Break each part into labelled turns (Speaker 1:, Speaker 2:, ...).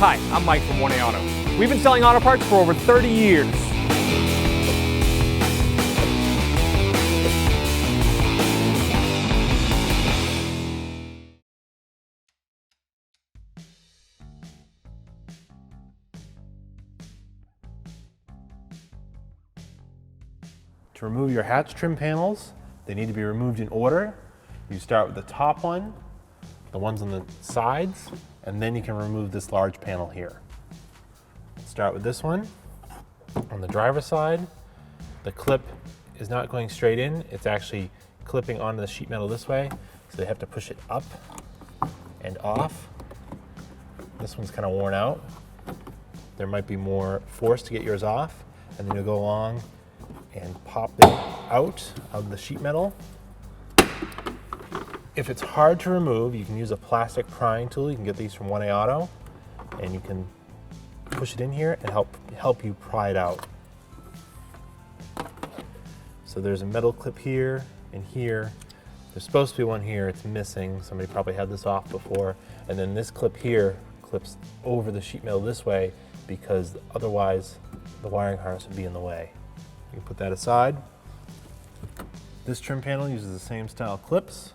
Speaker 1: Hi, I'm Mike from 1A Auto. We've been selling auto parts for over 30 years.
Speaker 2: To remove your hatch trim panels, they need to be removed in order. You start with the top one, the ones on the sides, and then you can remove this large panel here. Start with this one. On the driver's side, the clip is not going straight in, it's actually clipping onto the sheet metal this way, so they have to push it up and off. This one's kind of worn out. There might be more force to get yours off, and then you'll go along and pop it out of the sheet metal. If it's hard to remove, you can use a plastic prying tool. You can get these from 1A Auto, and you can push it in here and help you pry it out. So there's a metal clip here and here. There's supposed to be one here, it's missing. Somebody probably had this off before. And then this clip here clips over the sheet metal this way because otherwise the wiring harness would be in the way. You can put that aside. This trim panel uses the same style clips.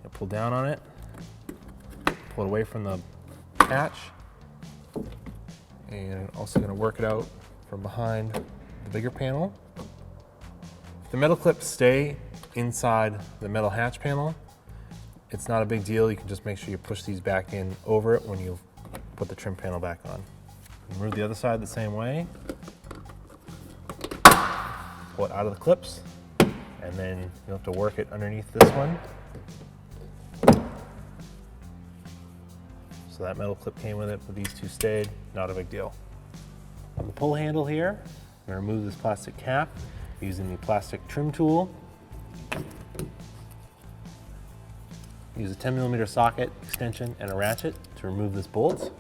Speaker 2: You pull down on it, pull it away from the hatch, and I'm also going to work it out from behind the bigger panel. If the metal clips stay inside the metal hatch panel, it's not a big deal. You can just make sure you push these back in over it when you put the trim panel back on. Remove the other side the same way. Pull it out of the clips, and then you'll have to work it underneath this one. So that metal clip came with it, but these two stayed, not a big deal. On the pull handle here, I'm going to remove this plastic cap using the plastic trim tool. Use a 10mm socket extension and a ratchet to remove this bolt.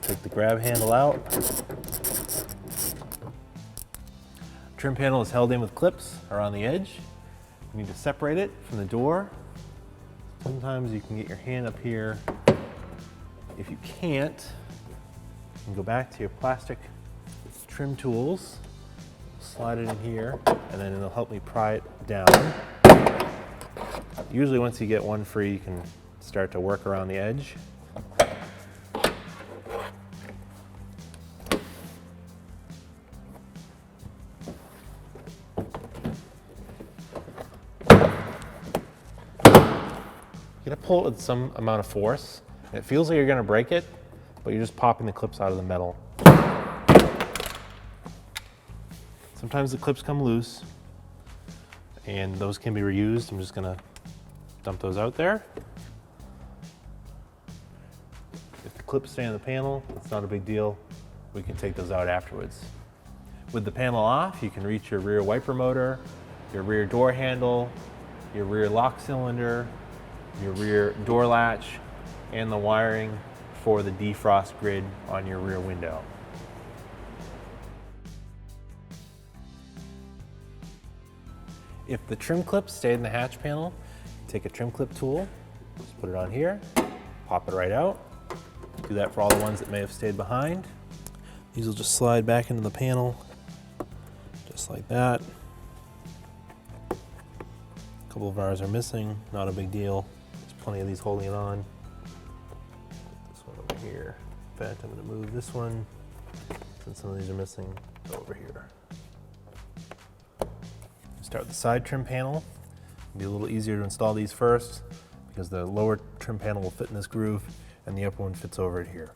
Speaker 2: Take the grab handle out. Trim panel is held in with clips around the edge. You need to separate it from the door. Sometimes you can get your hand up here. If you can't, you can go back to your plastic trim tools, slide it in here, and then it'll help me pry it down. Usually once you get one free, you can start to work around the edge. You gotta pull it with some amount of force. It feels like you're gonna break it, but you're just popping the clips out of the metal. Sometimes the clips come loose, and those can be reused. I'm just gonna dump those out there. If the clips stay on the panel, it's not a big deal. We can take those out afterwards. With the panel off, you can reach your rear wiper motor, your rear door handle, your rear lock cylinder, your rear door latch, and the wiring for the defrost grid on your rear window. If the trim clip stayed in the hatch panel, take a trim clip tool, just put it on here, pop it right out. Do that for all the ones that may have stayed behind. These will just slide back into the panel, just like that. A couple of ours are missing, not a big deal. There's plenty of these holding it on. Put this one over here. In fact, I'm going to move this one, since some of these are missing, go over here. Start with the side trim panel. It'll be a little easier to install these first because the lower trim panel will fit in this groove and the upper one fits over it here.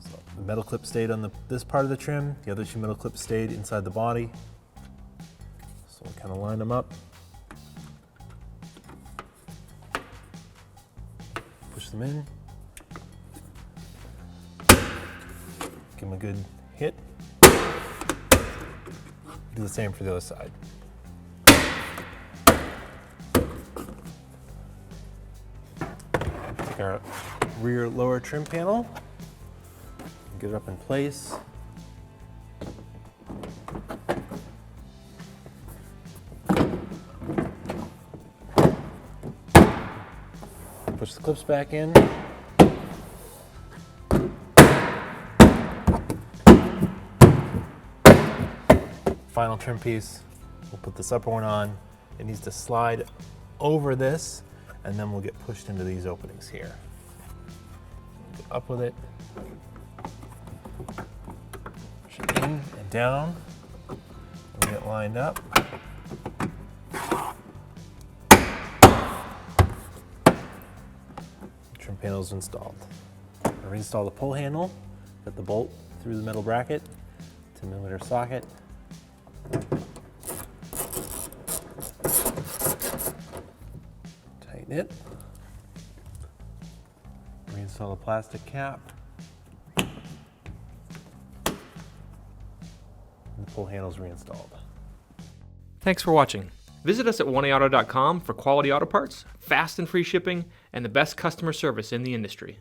Speaker 2: So the metal clip stayed on this part of the trim, the other two metal clips stayed inside the body. So we'll kind of line them up. Push them in. Give them a good hit. Do the same for the other side. Take our rear lower trim panel, get it up in place. Push the clips back in. Final trim piece. We'll put this upper one on. It needs to slide over this, and then we'll get pushed into these openings here. Get up with it. Push it in and down. We'll get lined up. Trim panel is installed. I'll reinstall the pull handle. Put the bolt through the metal bracket. 10mm socket. Tighten it. Reinstall the plastic cap. And the pull handle is reinstalled.
Speaker 1: Thanks for watching. Visit us at oneauto.com for quality auto parts, fast and free shipping, and the best customer service in the industry.